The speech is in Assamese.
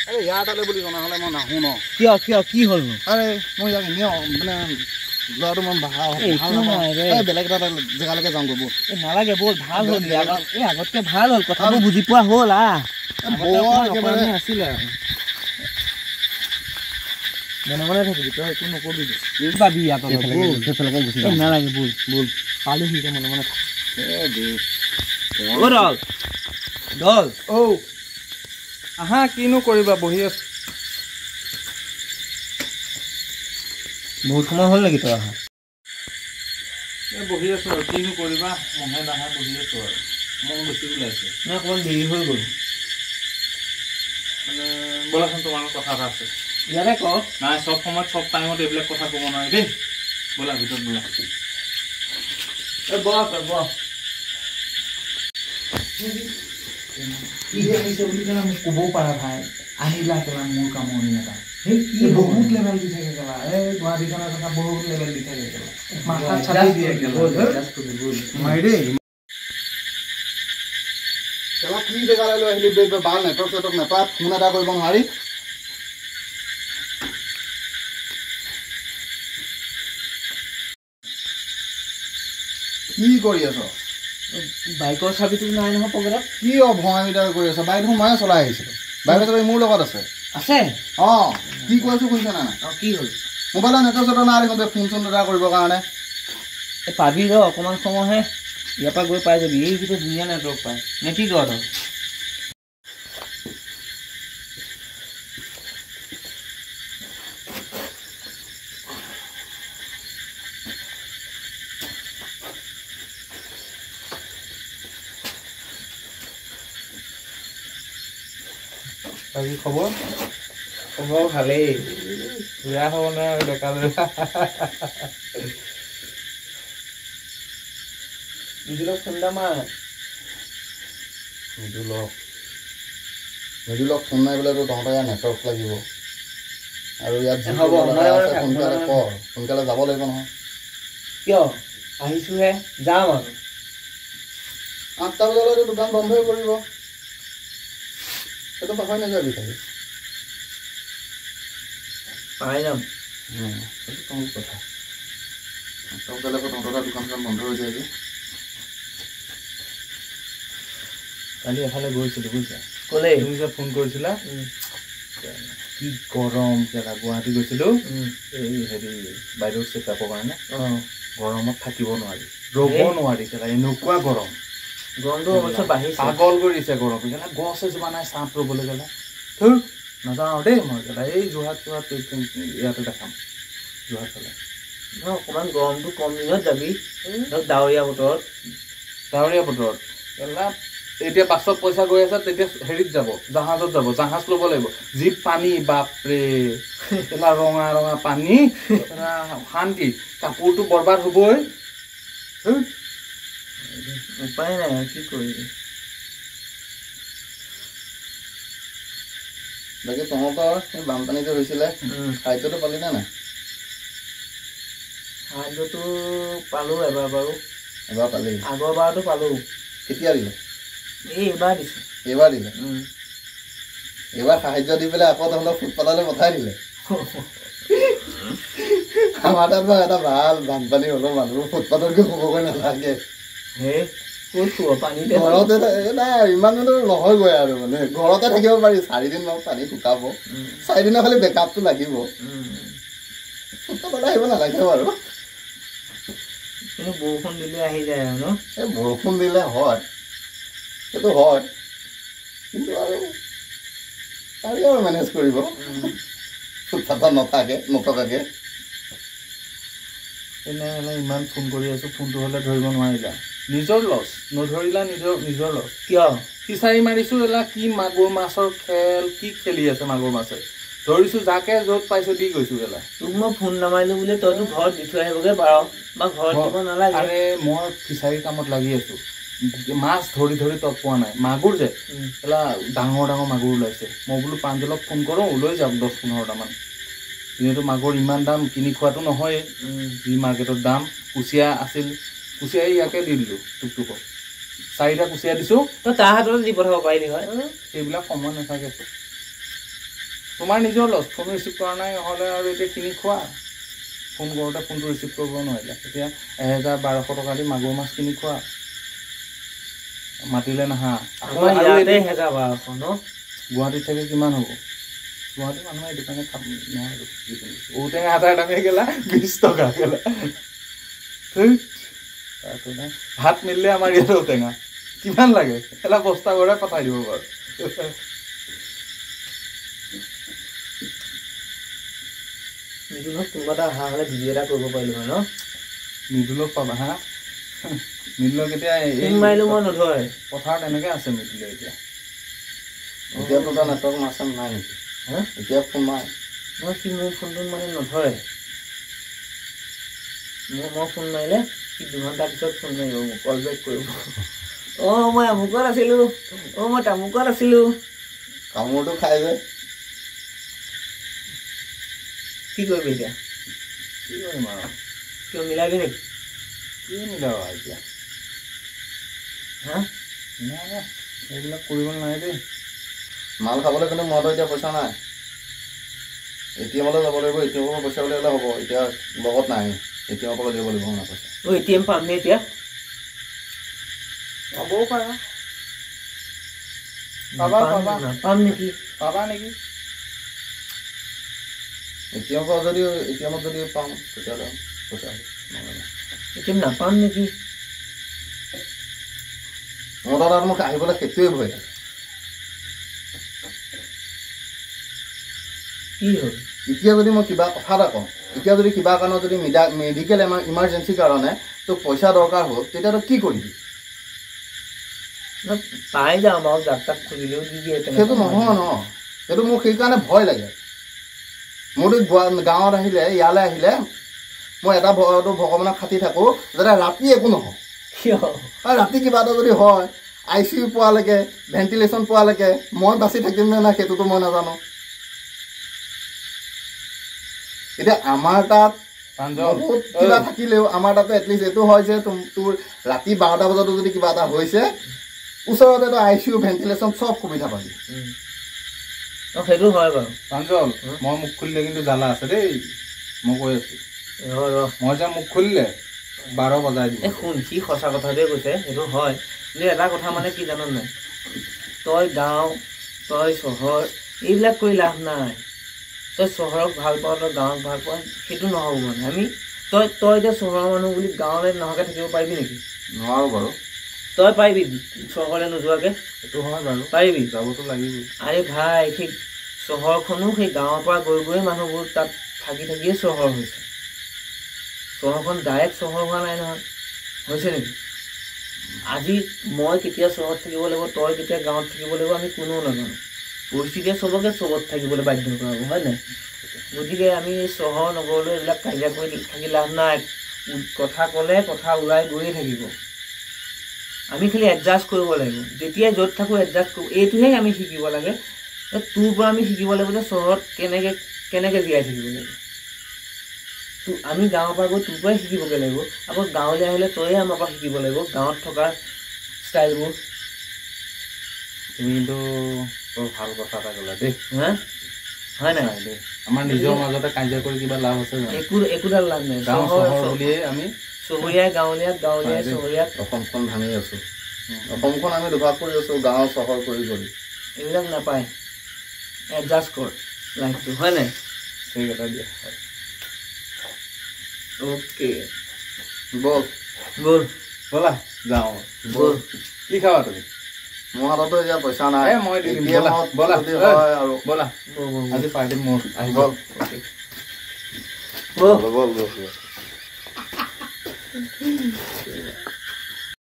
আৰে ইয়াৰ তালে বুলি জনা হলে মই নাহো ন কিয় কি হ'ল আরে মই ইয়াক নিয় মানে ল'ৰাটো মই ভাল বেলেগ এটা জেগালৈকে যাওঁ গ'ব নালাগে বল ভাল হ'ল আগতকে ভাল হ'ল কথাবোৰ বুজি পোৱা হ'ল আছিলে মনে মনে থাকিবি তই একো নকবি পাবি নালাগে বল পালোহি মনে মনে দল আহা কিনো কৰিবা বহি আছো বহুত সময় হ'ল নেকি তই অহা বহি আছো আৰু কিনো কৰিবা মহে নাহে বহি আছো আৰু মহ বেছি ওলাইছে নাই অকণমান দেৰি হৈ গ'ল মানে ব'লাচোন তোমাৰ কথা এটা আছে ইয়াতে ক নাই চব সময়ত চব টাইমত এইবিলাক কথা ক'ব নোৱাৰি দেই ব'লা ভিতৰত ব'লা মোক ক'বও পাৰা ভাই আহিলা কেলা মোৰ কামনি এটা বহুত লেভেল দি থাকে কেলা গুৱাহাটীখনৰ কথা বহুত লেভেল দি থাকে কেলা মাথাত চালি দিয়ে কেলা কি জেগালৈ লৈ আহিলি ভাল নেটৱৰ্ক চেটৱৰ্ক নাপায় ফোন এটা কৰিব নোৱাৰি কি কৰি আছ বাইকৰ চাবিটো নাই নহয় পকেটত কি অভঙামিতা কৰি আছ বাইক দেখোন ময়ে চলাই আহিছিলোঁ বাইকৰ চাবি মোৰ লগত আছে কি কৈ আছো শুনিছ না কি হ'ল মোবাইলৰ নেটৱৰ্ক চেটৱৰ্ক নাই দেখোন ফোন চোন এটা কৰিবৰ কাৰণে পাবি ৰ অকণমান সময়হে ইয়াৰ পৰা গৈ পাই যাবি এই যিটো ধুনীয়া নেটৱৰ্ক পায় নে কি কৰ বাকী খবৰ ভালেই বেয়া হ'ব নাই ডেকা নিদিলক ফোন এটা মাৰ নিদিলক ফোন মাৰিবলৈতো তহঁতৰ ইয়াত নেটৱৰ্ক লাগিব আৰু ইয়াত সোনকালে যাব লাগিব নহয় কিয় আহিছোহে যাম আৰু 8টা বজালৈতো দোকান বন্ধই কৰিব সেইটো পাহৰি নাযাবি খালি পাই যাম সেইটো তোৰ কথা 8টা বজালৈকে তহঁতৰ দোকানখন বন্ধ হৈ যায় যে কালি এফালে গৈছিলোঁ বুজিছা ক'লে তুমি যে ফোন কৰিছিলা কি গৰম জেগা গুৱাহাটী গৈছিলোঁ এই হেৰি বাইদেউ চেকআপৰ কাৰণে গৰমত থাকিব নোৱাৰি ৰ'ব নোৱাৰি কেলা এনেকুৱা গৰমটো অৱশ্যে বাঢ়িছে পাগল কৰিছে গৰম কেলা গছ এজোপা নাই ছাঁত ৰ'বলৈ গ'লে নাযাওঁ দেই মই কেলা এই যোৰহাট ইয়াতে দেখাম যোৰহাট ফালে অকণমান গৰমটো কম দিনত যাবি ডাৱৰীয়া বতৰত কেলা এতিয়া বাছত পইচা গৈ আছে তেতিয়া হেৰিত যাব জাহাজত যাব জাহাজ ল'ব লাগিব যি পানী বাপৰে কেলা ৰঙা ৰঙা পানী শান্তি কাপোৰটো বৰবাদ হ'বই উপায় নাই কি কৰিবি বাকী তহঁতৰ সেই বানপানী যে হৈছিলে খাদ্যটো পালি নে নাই খাদ্যটো পালোঁ এবাৰ বাৰু পালি আগৰ বাৰটো পালোঁ কেতিয়া দিলে এইবাৰ দিছে এইবাৰ সাহায্য দি পেলাই আকৌ তহঁতক ফুটপাথলৈ পঠাই দিলে আমাৰ তাত বাৰু এটা ভাল বানপানী হ'লেও মানুহবোৰ ফুটপাথতকৈ শুবগৈ নালাগে ঘৰতে নাই ইমান নহয়গৈ আৰু মানে ঘৰতে থাকিব পাৰি 4 দিন বাৰু পানী শুকাব 4 দিনৰ খালি বেকআপটো লাগিব ফুটপাথলৈ আহিব নালাগে বাৰু বৰষুণ দিলে আহি যায় আৰু ন এই বৰষুণ দিলে হয় সেইটো হয় কিন্তু আৰু পাৰি আৰু মেনেজ কৰিব ফুটপাথত নথকাকে তেনেহ'লে ইমান ফোন কৰি আছোঁ ফোনটো হ'লে ধৰিব নোৱাৰিলা নিজৰ লছ নধৰিলা নিজৰ লছ কিয় ফিচাৰী মাৰিছোঁ এলা কি মাগুৰ মাছৰ খেল কি খেলি আছে মাগুৰ মাছে ধৰিছোঁ যাকে য'ত পাইছোঁ দি গৈছোঁ এলা তোক মই ফোন নামাৰিলোঁ বুলি তইতো ঘৰত দি থৈ আহিবগৈ পাৰ বা ঘৰত দিব নালাগে আৰে মই ফিচাৰী কামত লাগি আছোঁ মাছ ধৰি তত পোৱা নাই মাগুৰ যে এলা ডাঙৰ মাগুৰ ওলাইছে মই বোলো প্ৰাঞ্জলক ফোন কৰোঁ লৈ যাম 10-15টামান এনেইতো মাগুৰ ইমান দাম কিনি খোৱাটো নহয় যি মাৰ্কেটৰ দাম কুচিয়া আছিল কুচিয়া ইয়াকে দি দিলোঁ টুকটুকক 4টা কুচিয়া দিছোঁ তই তাৰ হাততে দি পঠাব পাৰিলি হয় সেইবিলাক সময় নাথাকে তোমাৰ নিজৰ লছ ফোন ৰিচিভ কৰা নাই হ'লে আৰু এতিয়া কিনি খোৱা ফোন কৰোঁতে ফোনটো ৰিচিভ কৰিব নোৱাৰিলা এতিয়া 1000-1200 টকা দি মাগুৰ মাছ কিনি খোৱা মাতিলে নাহা গুৱাহাটীত থাকে কিমান হ'ব গুৱাহাটী মানুহে এইটো কাৰণে খাব নোৱাৰে ঔটেঙা আটাৰ দামে গেলা 20 টকা গেলা ভাত মিলিলে আমাৰ ইয়াত ঔটেঙা কিমান লাগে এটা বস্তা ঘৰে পঠাই দিব বাৰু মিদুলক কোনোবা এটা অহা হ'লে ভিডিঅ' এটা কৰিব পাৰিলো হয় ন মিদুলক পাবা হা মিদুলক এতিয়া মাৰিলো মই নধৰে পথাৰত এনেকৈ আছে মিদুলে এতিয়া এতিয়াতো তাৰ নেটৱৰ্ক নাচাম নাই নেকি এতিয়া ফোন মাৰ মই সি মোৰ ফোনটো মানে নধৰে মই ফোন মাৰিলে সি 2 ঘণ্টাৰ পিছত ফোন মাৰিব মোক কল বেক কৰিব মই আমুকত আছিলোঁ মই তামুকত আছিলোঁ কামোৰটো খাই যে কি কৰিবি এতিয়া কি কৰিম আৰু কিয় মিলাবি নেকি কি মিলাবা এতিয়া নাই এইবিলাক কৰিব নাই দেই মাল খাবলৈ কিন্তু মইতো এতিয়া পইচা নাই এটিএমলৈ যাব লাগিব এটিএমৰ পৰা পইচা উলিয়ালে হ'ব এতিয়া লগত নাই এটিএমৰ পৰা দিব লাগিব না পইচা এটিএম পাম নে এতিয়া পাবও পাৰা পাম নেকি পাবা নেকি এটিএমত যদি পাওঁ তেতিয়াহ'লে পইচা এটিএম নাপাম নেকি মোৰ তাত মোক আহিবলৈ সেইটোৱে ভয় কি হ'ল এতিয়া যদি মই কিবা কথা এটা কওঁ এতিয়া যদি কিবা কাৰণত যদি মেডিকেল ইমাৰ্জেঞ্চি কাৰণে তো পইচা দৰকাৰ হ'ল তেতিয়াতো কি কৰিবি পাই যাওঁ বাৰু যাক তাক খুলিলেও দি দিয়ে সেইটো নহয় ন সেইটো মোক সেইকাৰণে ভয় লাগে মোৰতো গাঁৱত আহিলে ইয়ালৈ আহিলে মই এটা ভগৱানক খাটি থাকোঁ যাতে ৰাতি একো নহয় কিয় আৰু ৰাতি কিবা এটা যদি হয় ICU পোৱালৈকে ভেণ্টিলেশ্যন পোৱালৈকে মই বাচি থাকিম নে নাই সেইটোতো মই নাজানো এতিয়া আমাৰ তাত বহুত কিবা থাকিলেও আমাৰ তাতে এটলিষ্ট এইটো হয় যে তোৰ ৰাতি 12টা বজাতো যদি কিবা এটা হৈছে ওচৰতে তো ICU ভেণ্টিলেশ্যন চব সুবিধা পাবি সেইটো হয় বাৰু প্ৰাঞ্জল মই মুখ খুলিলে কিন্তু জ্বালা আছে দেই মই কৈ আছো মই যে মুখ খুলিলে 12 বজাই দিম শুন সি সঁচা কথাটোৱে কৈছে সেইটো হয় কিন্তু এটা কথা মানে কি জান নাই তই গাঁও তই চহৰ এইবিলাক কৰি লাভ নাই তই চহৰক ভাল পাওঁ তই গাঁৱক ভাল পাওঁ সেইটো নহ'ব মানে আমি তই এতিয়া চহৰৰ মানুহ বুলি গাঁৱলৈ নহাকৈ থাকিব পাৰিবি নেকি নোৱাৰো বাৰু তই পাৰিবি চহৰলৈ নোযোৱাকৈ সেইটো হয় বাৰু পাৰিবি যাবতো লাগিবই আৰে ভাই সেই চহৰখনো সেই গাঁৱৰ পৰা গৈ মানুহবোৰ তাত থাকিয়ে চহৰ হৈছে চহৰখন ডাইৰেক্ট চহৰ হোৱা নাই নহয় হৈছে নেকি আজি মই কেতিয়া চহৰত থাকিব লাগিব তই কেতিয়া গাঁৱত থাকিব লাগিব আমি কোনেও নাজানো পৰিস্থিতিয়ে চবকে চবত থাকিবলৈ বাধ্য কৰাব হয় নাই গতিকে আমি চহৰ নগৰলৈ এইবিলাক কাজিয়া কৰি থাকি লাভ নাই কথা ক'লে কথা ওলাই গৈয়ে থাকিব আমি খালি এডজাষ্ট কৰিব লাগিব যেতিয়াই য'ত থাকোঁ এডজাষ্ট কৰোঁ এইটোহে আমি শিকিব লাগে তোৰ পৰা আমি শিকিব লাগিব যে চহৰত কেনেকৈ জীয়াই থাকিব লাগিব আমি গাঁৱৰ পৰা গৈ তোৰ পৰাই শিকিবগৈ লাগিব আকৌ গাঁৱলৈ আহিলে তয়ে আমাৰ পৰা শিকিব লাগিব গাঁৱত থকা ষ্টাইলবোৰ তুমি কিন্তু বৰ ভাল কথা এটা ক'লা দেই হয় নাই দেই আমাৰ নিজৰ মাজতে কাজিয়া কৰি কিবা লাভ আছে একোডাল লাভ নাই গাঁও চহৰ বুলিয়ে আমি চহৰীয়াই গাঁৱলীয়াত চহৰীয়াত অসমখন ভাঙি আছো অসমখন আমি দুভাগ কৰি আছো গাঁও চহৰ কৰি এইবিলাক নাপায় এডজাষ্ট কৰ লাইফটো হয় নাই ঠিক এটা দিয়া অ'কে বল ব'লা যাওঁ বল কি খাবা তুমি মোৰ হাততো এতিয়া পইচা নাই মই দি দিম ব'লা হয় আৰু ব'লা আজি পাৰ্টি মোৰ আহি বল বল বল